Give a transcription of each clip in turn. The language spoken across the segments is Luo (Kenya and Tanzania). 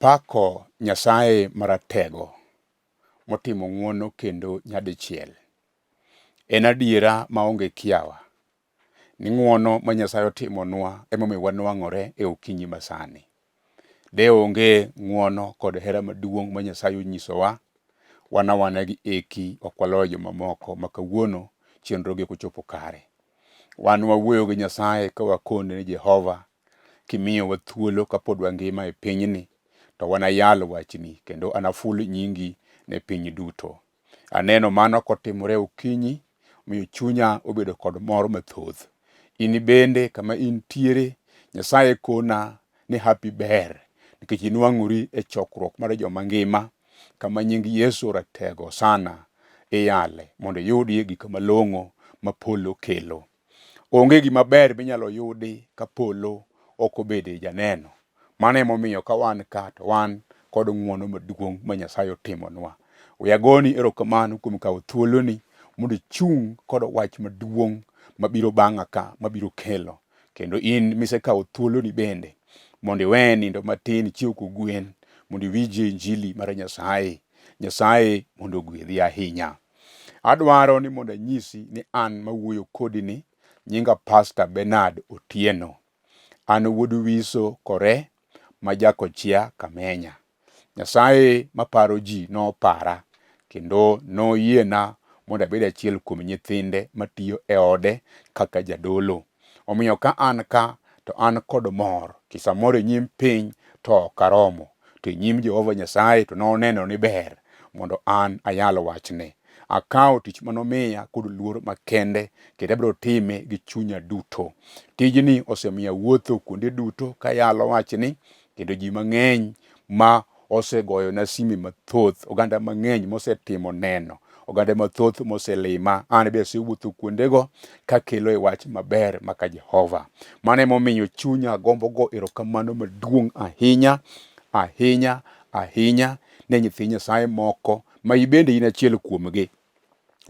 Apako Nyasaye maratego motimo ng'wono kendo nyadichiel. En adiera maonge kiawa ni ng'wono ma Nyasaye otimonwa emomiyo wanwang'ore e okinyi masani. De onge ng'wono kod hera maduong' ma Nyasaye onyisowa, wana gi eki ok waloyo jomamoko ma kawuono chenrogi kochopo kare. Wan wawuoyo gi Nyasaye ka wakone ni Jehova, kimiyowa thuolo kapod wangima e pinyni, to wanayalo wachni kendo anaful nyingi ne piny duto. Aneno mano kotimore okinyi, miyo chunya obedo kod mor mathoth. In bende kama intiere, Nyasaye kona ni happy ber, nikech inwang'ori e chokruok mar joma ngima, kama nying Yesu ratego sana iyale, mondo yudie gik malong'o ma polo kelo. Onge gima ber minyalo yudi ka polo ok obede janeno. Mano emomiyo ka wan ka to wan kod ng'wono maduong' ma Nyasaye otimonwa. We agoni erokamano kuom kawo thuoloni mondo ichung' kod wach maduong' mabiro bang'a ka, mabiro kelo. Kendo in misekawo thuoloni bende mondo iwe nindo matin chiew kogwen, mondo iwinjie injili mar Nyasaye. Nyasaye mondo ogwedhi ahinya. Adwaro ni mondo anyisi ni an mawuoyo kodi ni nyinga Pastor Bernard Otieno. An wuod Wiso Kore ma Jakochia Kamenya. Nyasaye maparo ji nopara kendo noyiena mondo abed achiel kuom nyithinde matiyo e ode kaka jadolo. Omiyo ka an ka to an kod mor, kisamoro e nyim piny to karomo, to e nyim Jehova Nyasaye to noneno ni ber mondo an ayalo wachne. Akawo tich manomiya kod luor makende kendo abiro time gi chunya duto. Tijni osemiya wuotho kuonde duto kayalo wachni, kendo ji mang'eny ma osegoyona sime mathoth, oganda mang'eny mosetimo neno, oganda mathoth moselima, an be asewuotho kuondego kakelo e wach maber maka Jehova. Mano emomiyo chunya gombo go erokamano maduong' ahinya, ahinya, ahinya ne nyithi Nyasaye moko ma ibende in achiel kuomgi.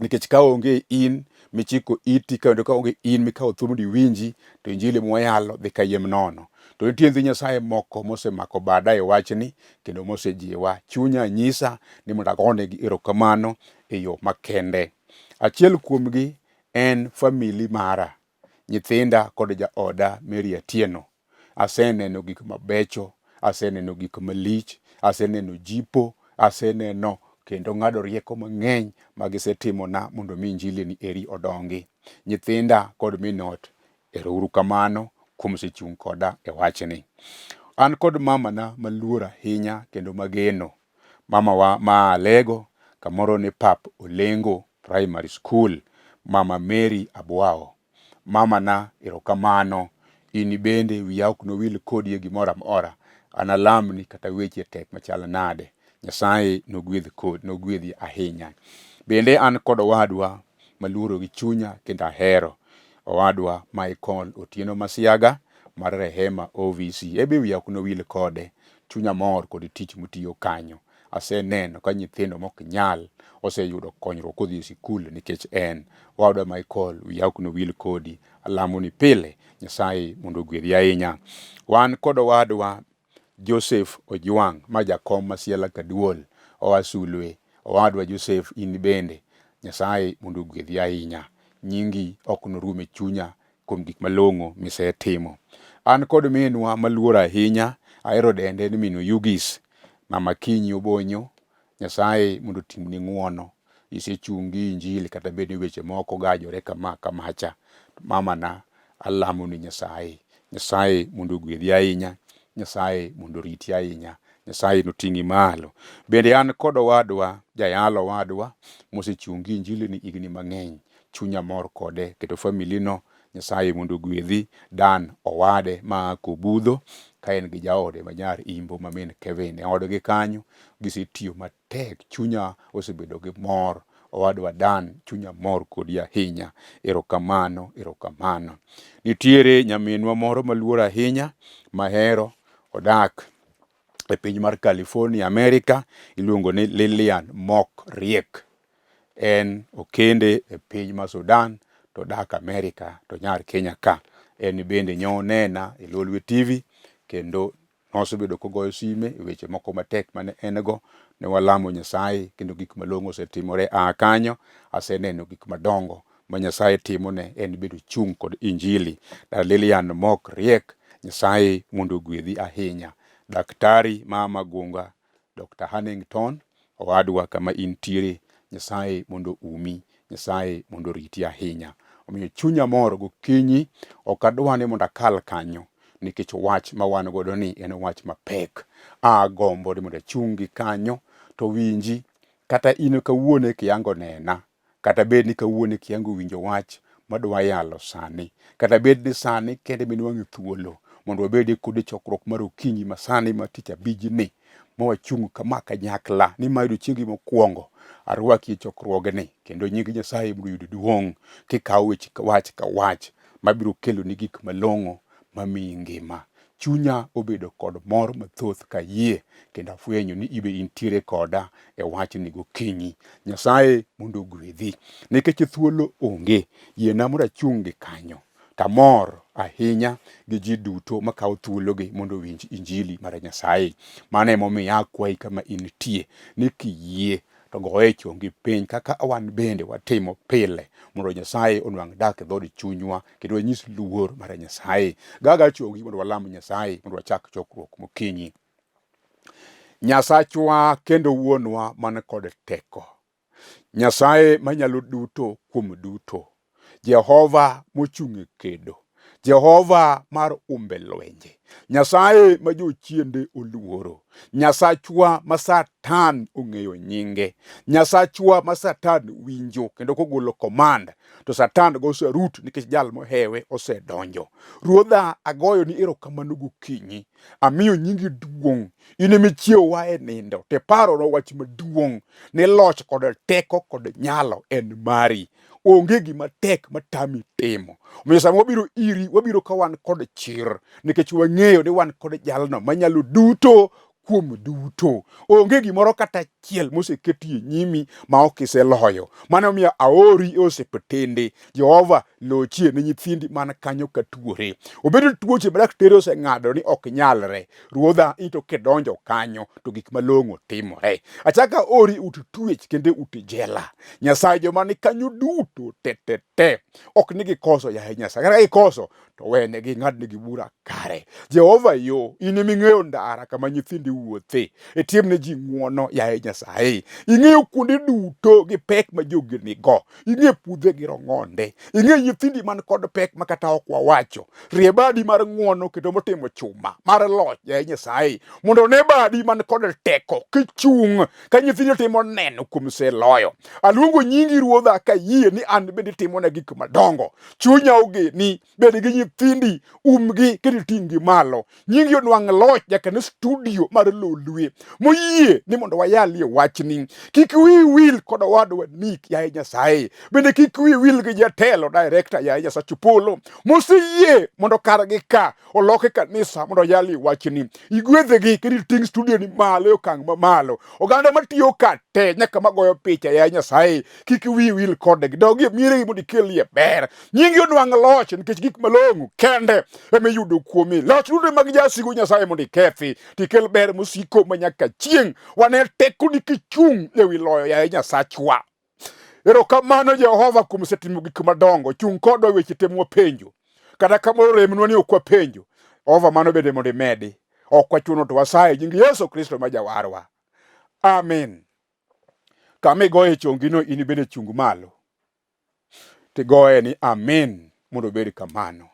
Nikech ka onge in michiko iti, kendo ka onge in mikawo thuolo mondo iwinji, to injili mwayalo dhi kayiem nono. To nitie nyithi Nyasaye moko mosemako bada e wachni kendo mosejiwa. Chunya nyisa ni mondo agonegi erokamano e yo makende. Achiel kuomgi en famili mara, nyithinda kod jaoda Mary Otieno. Aseneno gik mabecho, aseneno gik malich, aseneno jipo, aseneno kendo ng'ado rieko mang'eny magisetimona mondo mi injili ni eri odongi. Nyithinda kod minot, erouru kamano kuom sechung' koda e wachni. An kod mamana maluor ahinya kendo mageno. Mamawa ma Alego, kamoro ni Pap Olengo Primary School, Mama Mary Abwao. Mamana erokamano, in bende wiya ok nowil kodi e gimoro amora. Analamni kata weche tek machal nade, Nyasaye nogwedhi ahinya. Bende an kod owadwa maluoro gi chunya kendo ahero, owadwa Michael Otieno Masiaga mar Rehema OVC. Ebe wiya ok nowil kode, chunya mor kod tich mutiyo kanyo. Aseneno ka nyithindo mok nyal oseyudo konyruok kodhi e sikul nikech en. Owadwa Michael, wiya ok nowil kodi, alamo ni pile Nyasaye mondo ogwedhi ahinya. Wan kod owadwa Joseph Ojwang' ma jakom Masiela Kaduol, oa Sulwe. Owadwa Joseph, in bende Nyasaye mondo ogwedhi ahinya. Nyingi ok norum e chunya kuom gik malong'o misetimo. An kod minwa maluor ahinya, ahero dende ni min Yugis, Mama Kinyi Obonyo. Nyasaye mondo otimni ng'wono, isechungi injili kata bed ni weche moko gajore kama kamacha. Mamana, alamo ni Nyasaye. Nyasaye mondo ogwedhi ahinya, Nyasaye mondo riti ahinya, Nyasaye noting'i malo. Bende an kod owadwa, jayalo owadwa, mosechungi injili ni higni mang'eny. Chunya mor kode, keto familino Nyasaye mondo ogwedhi. Dan owade ma Kobudho, ka en gi jaode manyar Imbo ma min Kevin. E odgi kanyo gisetiyo matek, chunya osebedo gi mor. Owadwa Dan, chunya mor kodi ahinya. Erokamano, erokamano. Nitiere nyaminwa moro maluor ahinya mahero, odak e piny mar California, Amerika, iluongo ni Lilian Mok Riek. En okende e piny ma Sudan, to dak Amerika, to nyar Kenya ka. En bende nyonena e Lolwe TV, kendo nosebedo kogoyo sime e weche moko matek mane en go. Ne walamo Nyasaye kendo gik malong'o osetimore. Kanyo aseneno gik madongo ma Nyasaye timone, en bedo chung' kod injili. Lilian Mok Riek, Nyasaye mondo ogwedhi ahinya. Daktari ma Magunga, Dr. Hannington, owadwa kama intiere, Nyasaye mondo umi, Nyasaye mondo riti ahinya. Omiyo chunya mor gokinyi, ok adwa ni mondo akal kanyo, nikech wach ma wan godo ni en wach mapek. Agombo ni mondo achungi kanyo to winji, kata in kawuone kiyango nena, kata bed ni kawuone kiyango winjo wach madwa yalo sani, kata bed ni sani kende minwang'e thuolo mondo wabedi kod chokruok mar okinyi masani ma tich abijni, mawachung' kama kanyakla ni mayudo chiengi mokwongo arwaki e chokruogni, kendo nying Nyasaye biro yudo duong' kikawo weche wach ka wach mabiro kelo ni gik malong'o mamiyi ngima. Chunya obedo kod mor mathoth ka yie kendo afwenyo ni ibe intiere koda e wachni gokinyi. Nyasaye mondo ogwedhi, nikech thuolo onge, yiena mondo achungi kanyo tamor ahinya gi ji duto makawo thuologi mondo winj injili mar Nyasaye. Mano emomiyo akwayi kama intie ni kiyie to goye chongi piny kaka wan bende watimo pile, mondo Nyasaye onwang' dak e dhod chunywa kendo wanyis luor mar Nyasaye. Gaga chongi mondo walam Nyasaye mondo wachak chokruok mokinyi. Nyasachwa kendo wuonwa man kod teko, Nyasaye manyalo duto kuom duto, Jehova mochung' e kedo, Jehova mar umbe lwenje, Nyasaye ma jochiende oluoro, Nyasachwa ma Satan ong'eyo nyinge, Nyasachwa ma Satan winjo kendo kogolo command to Satan go sarut nikech jal mohewe osedonjo. Ruodha, agoyo ni erokamano gokinyi, amiyo nyingi duong', in emichiewowa e nindo, te parowa wach maduong' ni loch kod teko kod nyalo en mari. Onge gima tek matami timo. Omiyo sama wabiro iri, wabiro ka wan kod chir, nikech wang'eyo ni wan kod jalno manyalo duto kuom duto. Onge gimoro kata achiel moseketi e nyimi ma ok iseloyo. Mano omiyo aori e osiptende. Jehova, lochie ne nyithindi man kanyo ka tuore. Obedo tuoche ma daktari oseng'ado ni ok nyalre, Ruodha, ito kedonjo kanyo to gik malong'o timore. Achaka ori ut twech kende ut jela. Nyasaye, joma ni kanyo duto te ok nigi koso yaye Nyasaye. Kata gikoso to wenegi, ng'adnegi bura kare. Jehova yo, in eming'eyo ndara kama nyithindi wuothe, itimne ji ng'uono yaye Nyasaye. Ing'eyo kuonde duto gi pek ma jogi nigo, ing'e pudhe gi rong'onde, ing'e nyithindi man kod pek ma kata ok wawacho. Rie badi mar ng'uono kendo motimo chuma mar loch yaye Nyasaye, mondo ne badi man kod teko kichung' ka nyithindi timo neno kuom seloyo. Aluongo nyingi Ruodha ka yie ni an bende timona gik madongo. Chunya ogeni, bed gi nyithindi, umgi kendo ting'gi malo. Nyingi onwang' loch nyaka ne studio mar Lolwe, moyie ni mondo wayalie wachni. Kik wiyi wil kod owadwa Nick yaye Nyasaye, bende kik wiyi wil gi jatelo director yaye Nyasach polo, moseyie mondo kargi ka oloke kanisa mondo yalie wachni. Igwedhegi kendo iting' studio ni malo e okang' mamalo. Oganda matiyo ka te nyaka magoyo picha yaye Nyasaye, kik wiyi wil kodgi, dogi e mieregi mondo ikelie ber. Nyingi onwang' loch nikech gik malong'o kende emiyudo kuomi. Loch duto mag jasigu Nyasaye mondo ikethi, tikel ber mosiko manyaka chieng'. Wane tekoni kichung' ewi loyo yaye Nyasachwa. Erokamano Jehova kuom setimo gik madongo. Chung' kodwa weche te mwapenjo, kata kamoro remnwa ni ok wapenjo. Jehova, mano bende mondo imedi. Ok wachuno to wasaye nying Yesu Kristo ma Jawarwa. Amen. Kama igoye chongino in bende chung malo, tigoye ni amen mondo obed kamano.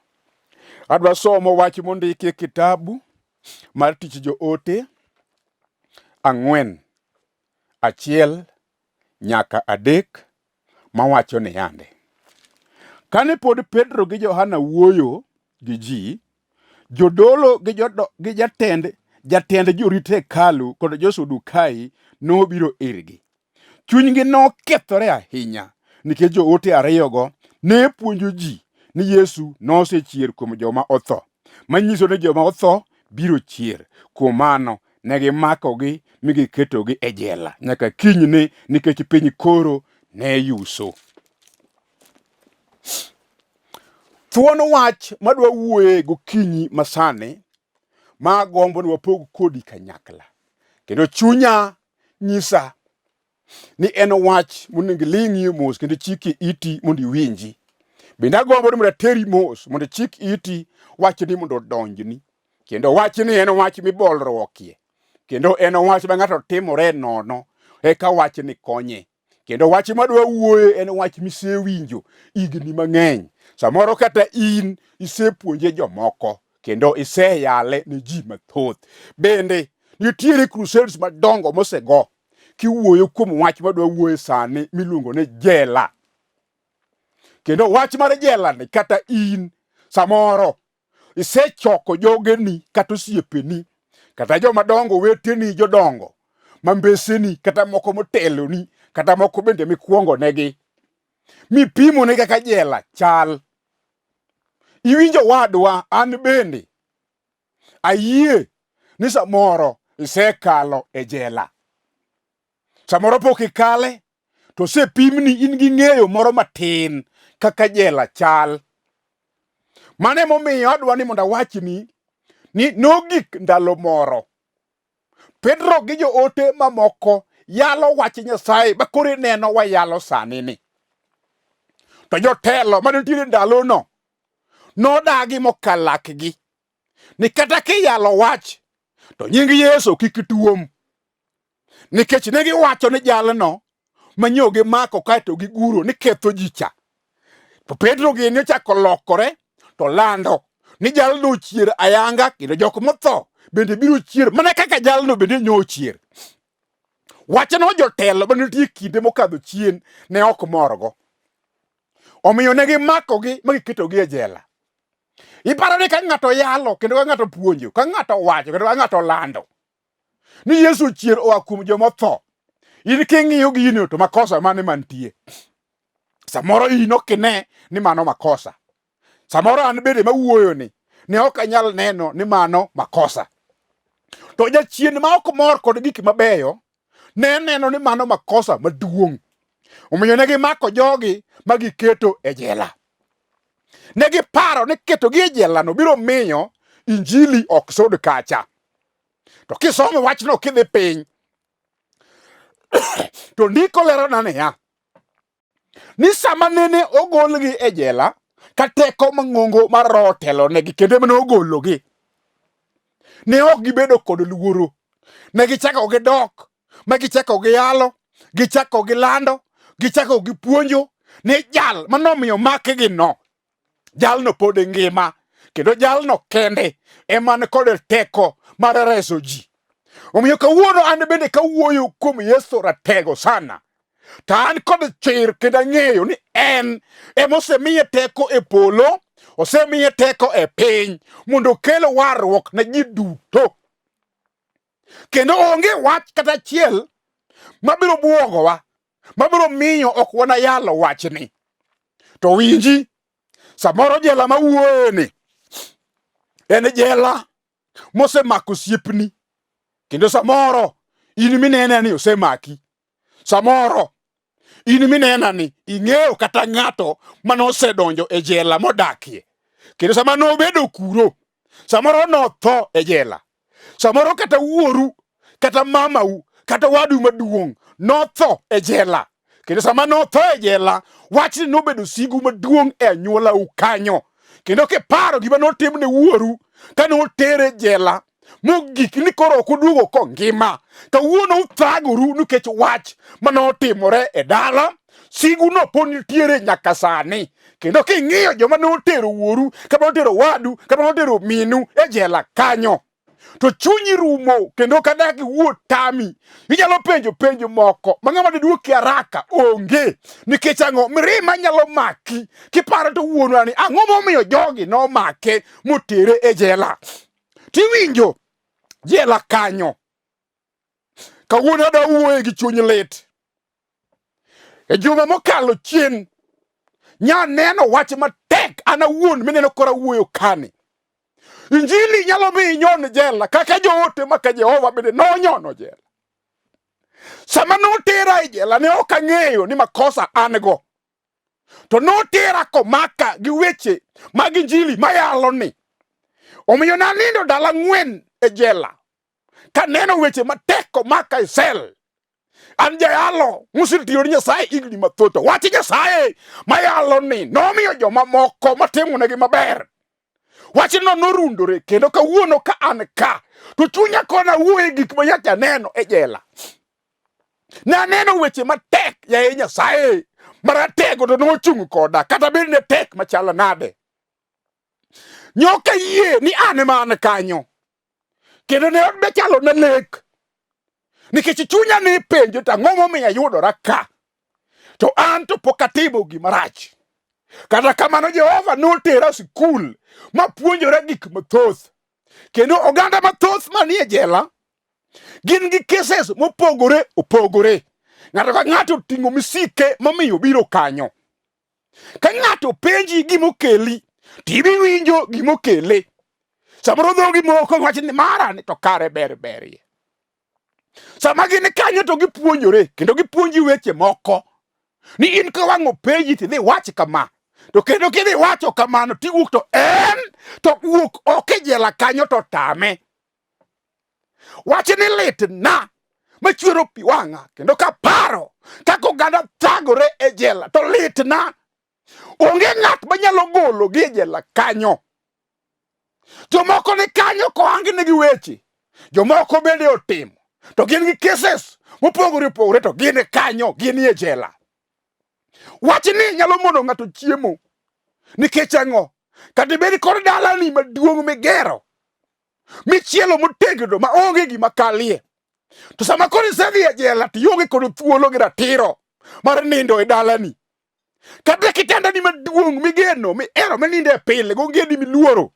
Adwa somo wach mondiki e kitabu mar Tich Joote 4:1 nyaka 3 mawacho ni yande. Kane pod Petro gi Johana wuoyo gi ji, jodolo gi jatend jorit Hekalu kod jo-Sadukai nobiro irgi. Chunygi nokethore ahinya, nikech joote ariyogo ne puonjo ji ni Yesu nosechier kuom joma otho, manyiso ni joma otho biro chier. Kuom mano ne gimakogi mi giketogi e jela nyaka kinyne, nikech piny koro ne yuso. Thuon wach madwa wuoye gokinyi masani ma gombo ni wapog kodi kanyakla. Kendo chunya nyisa ni en wach monego iling'ie mos kendo chiki iti mondo iwinji. Bende agombo ni mondo ateri mos mondo chik iti wachni mondo odonjni. Kendo wachni en wach mibolruokie. Kendo en wach ma ng'ato timore nono eka wachni konye. Kendo wach madwa wuoyo en wach misewinjo higni mang'eny. Samoro kata in isepuonje jomoko kendo iseyale ne ji mathoth. Bende nitiere crusades madongo mosego kiwuoyo kuom wach madwa wuoyo sani miluongo ni jela. Kendo wach mar jela ni kata in samoro isechoko jogeni kata osiepeni kata jomadongo weteni jodongo mambeseni kata moko moteloni kata moko bende mikuongo negi mipimo ne kaka jela chal. Iwinjo wadwa, an bende ayie ni samoro isekalo e jela. Samoro pok ikale to sepimni in gi ng'eyo moro matin kaka jela chal. Mane momiyo adwa ni mondo awachni ni nogik ndalo moro Petro gi joote mamoko yalo wach Nyasaye bakore neno wayalo sani ni. To jotelo mane nitiere ndalono nodagi mokalakgi ni kata kiyalo wach to nying Yesu kik tuom. Nikech ne giwacho ni jalno manyoge mako kaeto giguro ni ketho ji cha. To Petro gini ochako lokore to lando ni jalno chier ayanga kendo jok motho bende biro chier mana kaka jalno bende nyochier. Wachno jotelo manitie kinde mokadho chien ne ok morgo. Omiyo ne gimakogi ma giketogi e jela. Iparo ni ka ng'ato yalo kendo ka ng'ato puonjo, ka ng'ato wacho kendo ka ng'ato lando ni Yesu chier oa kuom joma otho, in king'iyo gino to makosa mane mantie? Samoro in ok ine ni mano makosa. Samoro an bende mawuoyo ni ne ok anyal neno ni mano makosa. To jachien ma ok mor kod gik mabeyo ne neno ni mano makosa maduong'. Omiyo ne gimako jogi ma giketo e jela. Ne giparo ni ketogi e jela no biro miyo injili ok sod kacha. To kisomo wachno kidhi piny to ndiko lerona niya ni sama nene ogolgi e jela ka teko mang'ongo mar Roho telo negi kendo mane ogologi, ne ok gibedo kod luoro. Ne gichako gidok, ma gichako giyalo, gichako gilando, gichako gipuonjo ni jal manomiyo makgi no, jalno pod ngima kendo jalno kende eman kod teko mar reso ji. Omiyo kawuono an bende kawuoyo kuom Yesu ratego sana, to an kod chir kendo ang'eyo ni en emosemiye teko e polo, osemiye teko e piny mondo okel warruok ne ji duto. Kendo onge wach kata achiel mabiro buogowa, mabiro miyo ok wanayalo wachni. To winji, samoro jela mawuoyoni en jela mosemako osiepni, kendo samoro in minena ni osemaki. Samoro in minena ni ing'eyo kata ng'ato manosedonjo e jela modakie, kendo sama nobedo kuro samoro notho e jela. Samoro kata wuoru kata mamau kata wadu maduong' notho e jela, kendo sama notho e jela wachni nobedo sigu maduong' e anyuolau kanyo. Kendo kiparo gima notimne wuoru ka notere jela mogik ni koro ok oduogo kongima, kawuono uthagoru nikech wach manotimore e dala, sigu no pod nitiere nyaka sani. Kendo king'iyo joma notero wuoru kama notero wadu kama notero minu e jela kanyo, to chunyi rumo kendo kadagi wuot tami. Inyalo penjo moko ma ng'ama duoki haraka onge, nikech ang'o mirima nyalo maki kiparo to wuonwa ni ang'o momiyo jogi nomake motere e jela. Tiwinjo jela kanyo. Kawuono adwa wuoyo gi chuny lit. E juma mokalo chien nyaneno wach matek an awuon mineno kora wuoyo kani. Injili nyalo mi inyon jela kaka joote maka Jehova bende nonyono jela. Sama notera e jela ne ok ang'eyo ni makosa an go, to notera komaka gi weche mag injili mayalo ni. Omiyo nanindo dala 4 e jela kaneno weche matek komaka e sel. An jayalo musitiyo ni Nyasaye igni mathoth. Wach Nyasaye mayalo ni nomiyo joma moko matimo negi maber. Wachno norundore kendo kawuono ka an ka to chunya kona wuoye gik ma nyacha neno e jela. Na neno weche matek ya Nyasaye maratego to nochung' koda kata bed ne tek machala nade. Nyoka yie ni an ema an kanyo kendo ne odbe chalo na lek nikech chunya ni penjo to ang'o momiyo ayudora ka to an to pok atimo gima rach. Kata kamano Jehova notera sikul mapuonjora gik mathoth kendo oganda mathoth manie jela gin gi cases mopogore opogore. Ng'ato ka ng'ato ting'o misike momiyo biro kanyo. Ka ng'ato penji gimokeli tibi winjo gimokele. Samoro dhogi moko wach ni mara ni to kare berie. Sama gin kanyo to gipuonjore kendo gipuonji weche moko ni in ka wang'o penji tidhi wach kama to kendo kidhi wacho kamano tiwuok to en to wuok ok jela kanyo to tame. Wach ni lit na machwero pi wang'a kendo kaparo kaka oganda thagore e jela to lit na. Onge ng'at manyalo golo gi jela kanyo. Jomoko ni kanyo kohangi negi weche, jomoko bende otimo to gin gi cases mopogore opogore to gin kanyo, gin e jela. Wach ni nyalo mono ng'ato chiemo nikech ang'o? Kata bed kod dalani maduong' migero michielo motegno ma onge gima kalie, to sama koro isedhi e jela to ionge kod thuolo gi ratiro mar nindo e dalani. Kata kitandani maduong' migeno mihero meninde pile gongedi miluoro,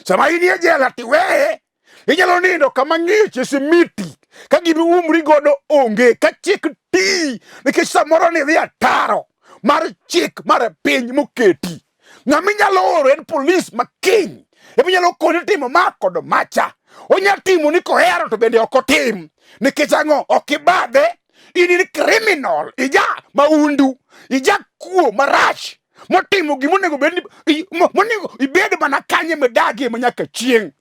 sama in e jela tiweye inyalo nindo kama ng'ich e simiti ka gimi umri godo onge ka chik ti nikech samoro ni dhi ataro mar chik mar piny moketi. Ng'ama inyalo oro en polis makiny eminyalo koni timo ma kod macha. Onya timo ni kohero to bende ok otim nikech ang'o? Ok ibadhe. In ni criminal, ija maundu, ija kuo marach motimo gimonego bed ni monego ibed mana kanye medagie manyaka chieng'.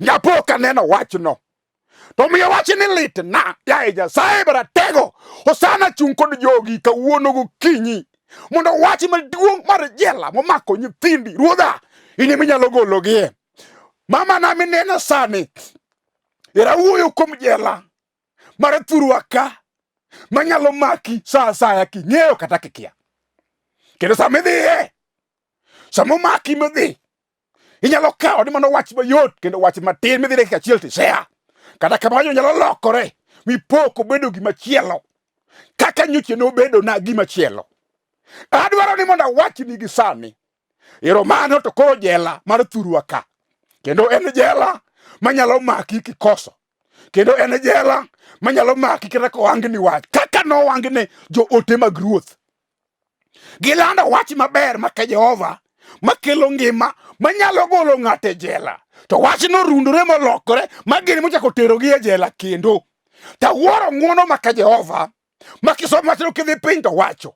Nyapoka neno wachno to miyo wach ni lit na ya Nyasaye baratego osana chung kod jogi kawuono gokinyi mondo wach maduong' mar jela momako nyithindi ruodha in eminyalo gologie. Mama na mineno sani era wuoyo kuom jela mar thurwa ka manyalo maki sa asaya king'eyo kata kikia. Kendo sama idhiye, sama maki midhi, inyalo kawo ni mano wach mayot kendo wach matin midhi dakika achiel tisea. Kata kamano nyalo lokore mipoko bedo gimachielo kaka nyoche nobedo na gimachielo. Adwaro ni mondo wach ni gi sani iromano to koro jela mar thurwa ka kendo en jela manyalo maki kikoso, kendo en jela manyalo maki kata kowang ni wach kaka no wang ne joote mag ruoth. Gilando wach maber maka Jehova makelo ngima manyalo golo ng'ate jela, to wach no rundore molokore magini mochako terogi e jela kendo. Tawuoro ng'wono maka Jehova makisomo wachno kidhi piny to wacho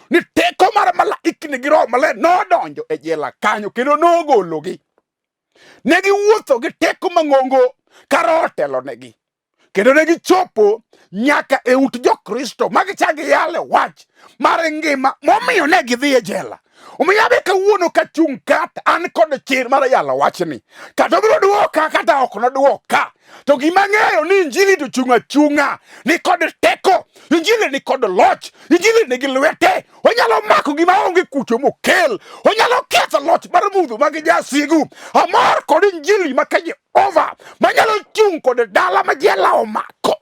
ni teko mar malaikni gi Roho Maler nodonjo e jela kanyo kendo nogologi. Ne giwuotho gi teko mang'ongo ka Roho otelonegi kendo ne gichopo nyaka e ut jokristo magichagi yale wach mar ngima momiyo ne gidhi e jela. Omiyo abe kawuono ka chung' kata an kod chir mar yalo wachni kata obiro duoka kata ok noduoka, to gima ng'eyo ni injili to chung' achung'a ni kod teko, injili ni kod loch, injili nigi lwete, onyalo mako gima onge kucho mokel, onyalo ketho loch mar mudho mag jasigu. Amor kod injili maka Jehova manyalo chung' kod dala ma jela omako.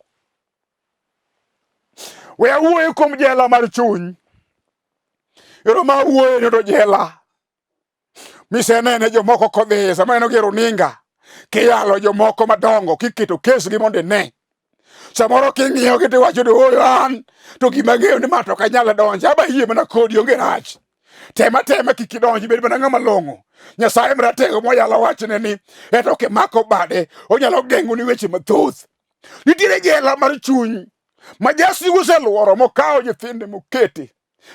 We awuoyo kuom jela mar chuny. Ero ma wuoyo to jela misenene jomoko kodhi sama eno gi runinga kiyalo jomoko madongo kiketo kes gi mondo ne. Samoro king'iyo gi tiwacho ni oyo an to gima ng'eyo ni mato kanyalo donjo aba yie mana kodi onge rach. Tema kik idonji bed mana ng'ama long'o. Nyasaye maratego moyalo wachne ni eto kimako bade onyalo geng'o ni weche mathoth. Nitiere jela mar chuny ma jasigu oseluoro mokawo nyithinde moketi.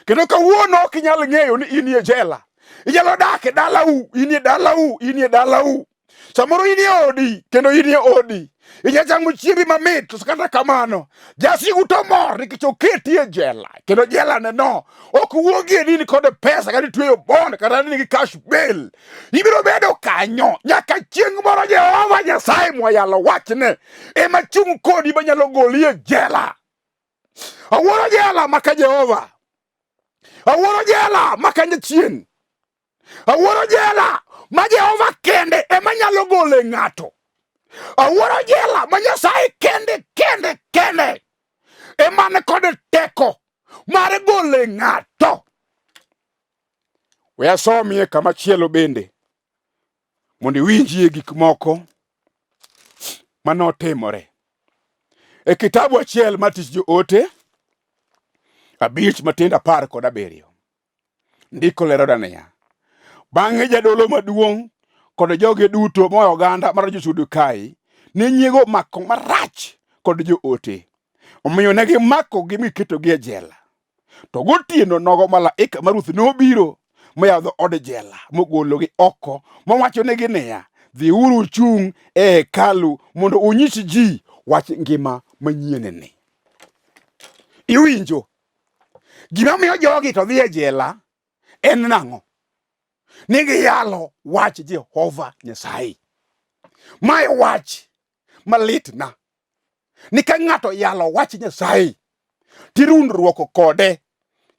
Kendo kawuono ok inyal ng'eyo ni in e jela. Inyalo dak e dalau, in e dalau, Samoro in e odi, kendo in e odi. Inya chamo chiembi mamit, to kata kamano, jasigu to mor nikech oketi e jela. Kendo jela no, ok wuogie ni kod pesa, kata tweyo bond, kata nigi cash bail. Ibiro bedo kanyo, nyaka chieng' moro Jehova Nyasaye mwayalo wachne, ema chung' kodi manyalo goli e jela. Awuoro jela maka Jehova. Awuoro jela maka Jachien. Awuoro jela ma Jehova kende ema nyalo gole ng'ato. Awuoro jela ma Nyasaye kende ema ne kod teko mar gole ng'ato. We asomie kama chielo bende mondo iwinjie gik moko manotimore. E kitabu achiel mar Tich Joote 5:17 ndiko lero niya: bang'e jadolo maduong' kod joge duto moa oganda mar jo-Sadukai ne nyiego mako marach kod joote. Omiyo ne gimakogi miketogi e jela. To gotieno nogo malaika mar Ruoth nobiro moyawo od jela mogologi oko, mowachonegi niya: dhiuru uchung' e hekalu mondo unyis ji wach ngima manyienni. Iwinjo? Gima miyo jogi to dhi e jela en nang'o? Nigi yalo wach Jehova Nyasaye. Mae wach malitna. Ni ka ng'ato yalo wach Nyasaye, tirundruok kode.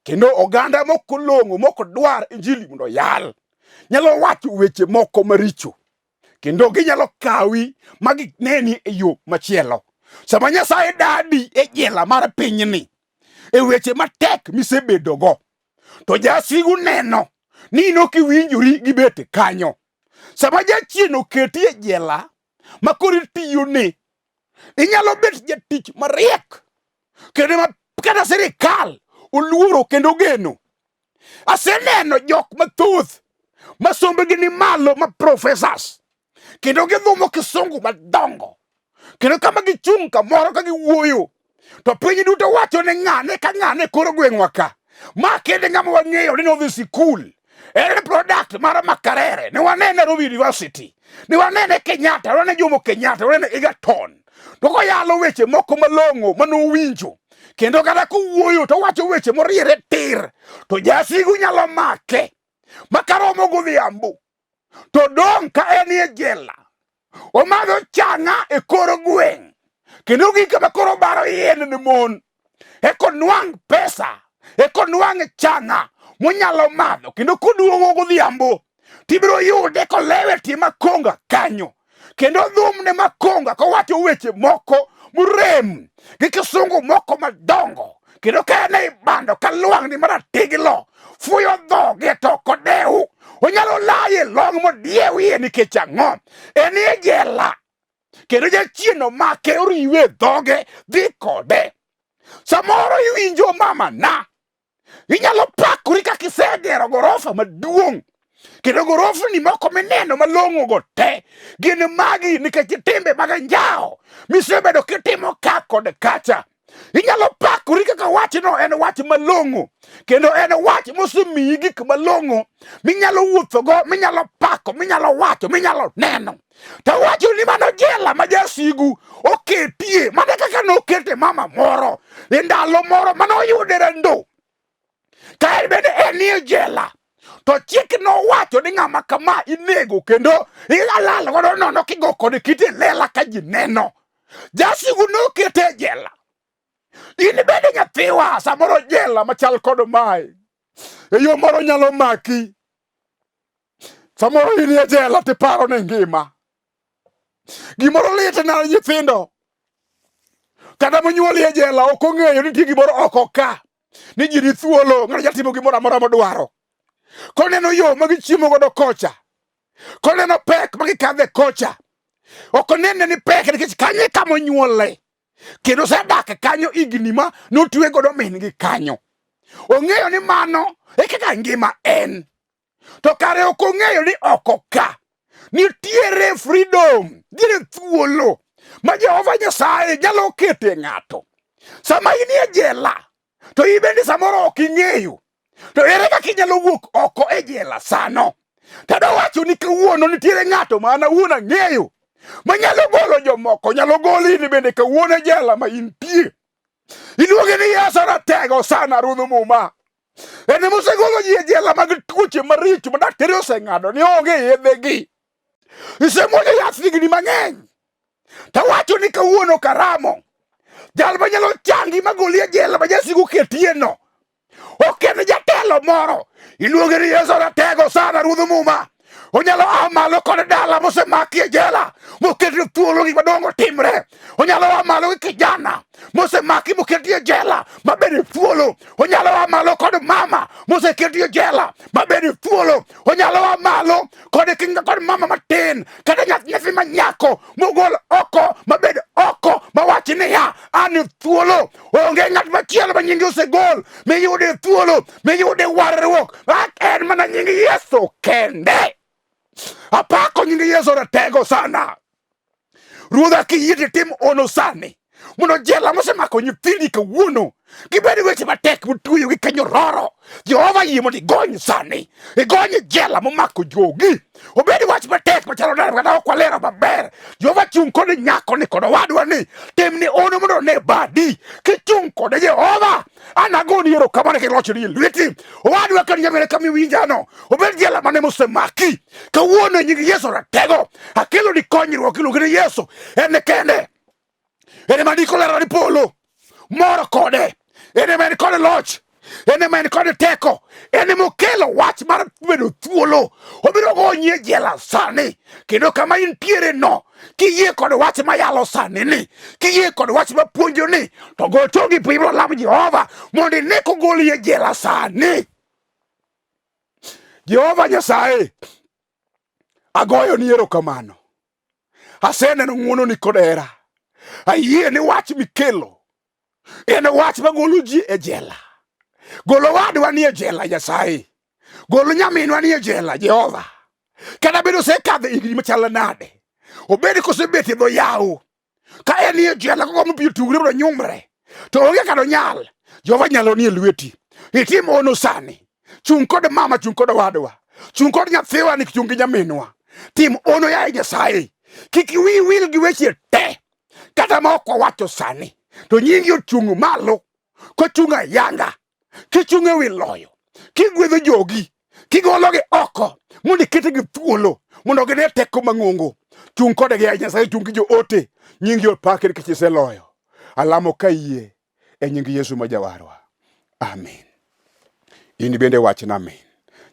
Kendo oganda moko long'o, moko dwar injili mondo yal, nyalo wacho weche moko maricho. Kendo ginyalo kawi magineni e yo machielo. Sama Nyasaye dadi e jela mar pinyni, e weche matek misebedogo, to jasigu neno ni nokiwinjori gibet kanyo. Sama Jachien oketi e jela makoro itiyone, inyalo bet jatich mariek, kendo kata sirikal oluoro kendo geno. Aseneno jok mathoth masombegi ni malo, ma professors, kendo gidhumo kisungu madongo, kendo kama gichung' kamoro ka giwuoyo, to piny duto wacho ne ng'ane ka ng'ane koro gweng'wa ka. Ma kende ng'ama wang'eyo ni nodhi sikul. En product mar Makarere. Ne wanene Nairobi University. Ne wanene Kenyatta, ne wanene Jomo Kenyatta, ne wanene Egerton. To koyalo weche moko malong'o manowinjo, kendo kata kuwuoyo to wacho weche moriere tir, to jasigu nyalo make makaromo godhiambo to dong' ka en e jela. Omadho chang'a e kor gweng', kendo gika makoro baro yien ni mon. Eko nwang' pesa, eko nwang' chang'a monyalo madho, kendo koduogo godhiambo tibiro yude kolewe tie makonga kanyo, kendo dhumne makonga kowacho weche moko murem gi kisungu moko madongo, kendo ka ene bando kaluang' ni maratiglo fuyo dhoge to kodeu. Onyalo laye long modiewie nikech ang'o? En e jela, kendo Jachien omake oriwe dhoge dhi kode. Samoro iwinjo mama na, inyalo pakori kaka isegero gorofa maduong', kendo gorofni moko mineno malong'o go te gin magi nikech timbe mag anjao misebedo kitimo ka kod kacha. Inyalo pakori kaka wachno en wach malong'o, kendo en wach mosemiyi gik malong'o minyalo wuothogo, minyalo pako, minyalo wacho, minyalo neno. To wacho ni mano jela ma jasigu oketie, mana kaka nokete mama moro e ndalo moro manoyude rando. Ka en bende en e jela, to chik nowacho ni ng'ama kama inego kendo ilalal godo nono kigo kode kite lela ka ji neno. Jasigu nokete e jela. In bende nyathiwa samoro jela machal kod mae e yo moro nyalo maki. Samoro in e jela tiparo ne ngima. Gimoro lit na nyithindo, kata monyuoli e jela ok ong'eyo ni nitie gimoro oko ka, ni ji ni thuolo, ng'ato nyalo timo gimoro amora modwaro. Koneno yo magichiemo godo kocha, koneno pek magikadhe kocha, ok onene ni pek nikech kanyo kama onyuole, kendo osedak kanyo higni ma notwe godo min gi kanyo. Ong'eyo ni mano e kaka ngima en. To kare ok ong'eyo ni oko ka nitiere freedom, nitiere thuolo ma Jehova Nyasaye nyalo kete ng'ato. Sama in e jela to in bende samoro ok ing'eyo, to ere kaka inyalo wuok oko e jela sano? Tado wacho ni kawuono nitiere ng'ato ma an awuon ang'eyo manyalo golo jomoko, nyalo goli ni bende kawuono jela ma intie. Iluonge ni Yesu ratego sana ruodh muma. Ene mosegolo ji e jela mag tuoche maricho ma daktari oseng'ado ni onge yedhegi. Isemuonyo yath higni mang'eny. Tawacho ni kawuono karamo. Jal manyalo changi magoli e jela ma jasigu ketieno. Ok en jatelo moro. Iluonge ni Yesu ratego sana ruodh muma. Onyalo amalo kod dala mosemaki e jela moketo thuolo gik madongo timre. Onyalo amalo gi kijana mosemaki moketi e jela mabede thuolo. Onyalo amalo kod mama moseketi e jela mabede thuolo. Onyalo amalo kod kinga kod mama matin kata nyathi manyako mogol oko mabede oko mawachi niya an thuolo. Onge ng'at machielo ma nyinge osegol miyude thuolo miyude warruok. En mana nying Yesu kende. Apako nyingi Yesu ratego sana. Ruodha kiyie tim ono sani. Mondo jela mosemako nyithindi kawuono gibedi weche matek motweyo gi kanyororo. Jehova yie mondo igony sani. Igony jela momako jogi. Obedi wach matek machalo nade kata ok walero maber. Jehova chung' kod nyako ni kod owadwa ni. Timni ono mondo ne badi. Kichung' kod Jehova. Anagoni erokamano kilochoni e lweti. Owadwa kan nyamere kamiwinjano. Obedi jela mane mosemaki. Kawuono nyingi Yesu ratego. Akelo ni konyruok iluonge ni Yesu. Ene kende. Ene mandiko lero ni polo. Moro kode. Ene men kode loch. Ene men kode teko. Ene mokelo wach mar bedo thuolo. Obiro gonyi e jela sani. Kendo kama intiere no. Kiyie kod wach mayalo sani ni. Kiyie kod wach mapuonjo ni. To go chongi pibro lam Jehova. Mondi neko goli e jela sani. Jehova Nyasaye. Agoyo ni erokamano. Aseneno ng'wono ni kod hera. Ayie ni wach mikelo. En wach magolo ji e jela. Golo wadwa ni e jela Nyasaye. Golo nyaminwa ni e jela Jehova. Kata bedo sekadho higni machalo nade. Obedi kosebet e dho yawo. Ka en ni e jela koko mobiro tugre mondo nyumre. To onge kado nyal. Jehova nyalo ni e lweti. Itim ono sani. Chung' kod mama, chung' kod wadwa. Chung' kod nyathiwa ni chung' gi nyaminwa. Tim ono ya Nyasaye. Kik iwi wil gi weche te. Kata ma ok wacho sani. To nyingi ochung' malo. Kochung' ayanga. Kichung' ewi loyo. Kigwedho jogi. Kigologi oko. Mondo iketegi thuolo. Mondo gine teko mang'ongo. Chung' kodegi ya Nyasaye, chung' gi joote. Nyingi opake nikech iseloyo. Alamo ka yie e nying Yesu ma jawarwa. Amen. In bende wachna amen.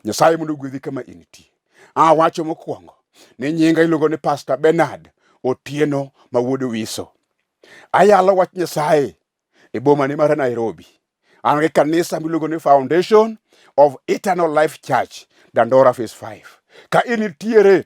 Nyasaye mondo gwedhi kama intie. Wacho mokwongo ni nyinga iluongo ni Pastor Bernard Otieno ma wuod Wiso. Ayalo wach Nyasaye e boma ni mar Nairobi. An gi kanisa miluongo ni Foundation of Eternal Life Church, Dandora Phase 5. Ka initiere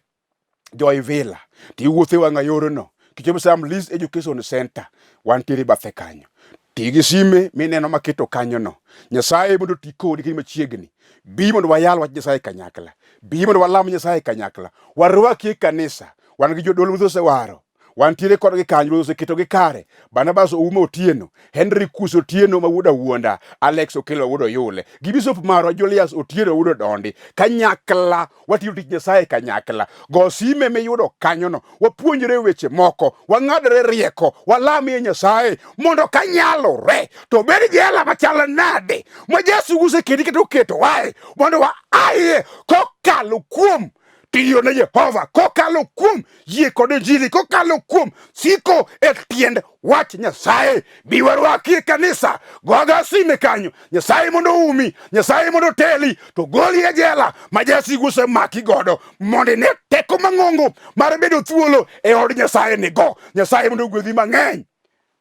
Joy Villa, tiwuothe wang'a yorono. Kichomo Sam Lease Education Center, wantiere bathe kanyo. Tigi sime mineno maketo kanyo no. Nyasaye mondo tikodi kini machiegni. Bi mondo wayal wach Nyasaye kanyakla. Bi mondo walam Nyasaye kanyakla. Warwaki kanisa. Wan gi jodolo mosewaro. Wantiere kod gi kanyo oseketo gi kare. Barnabas Oumo Otieno, Henry Kus Otieno ma wuoda wuonda, Alex Okelo wuodo Yule, Gibisop Maro Julius Otieno wuodo Dondi. Kanyakla watiyo tich Nyasaye kanyakla. Go sime miyudo kanyo no. Wapuonjre weche moko, wang'adre rieko, walami Nyasaye mondo kanyalore. To bed jela machalo nade ma Yesu oseketi keto keto wae mondo wa aye kokalo kuom tiyo ne Jehova, kokalo kuom yie kod injili, kokalo kuom siko e tiend wach Nyasaye. Biwarwaki kanisa, goga sime kanyo. Nyasaye mondo umi, Nyasaye mondo teli, to goli e jela ma jasigu osemaki godo mondo ne teko mang'ongo mar bedo thuolo e od Nyasaye ni go. Nyasaye mondo gwedhi mang'eny.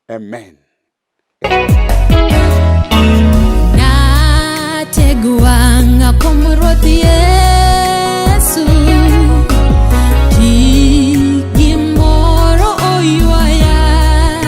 Amen.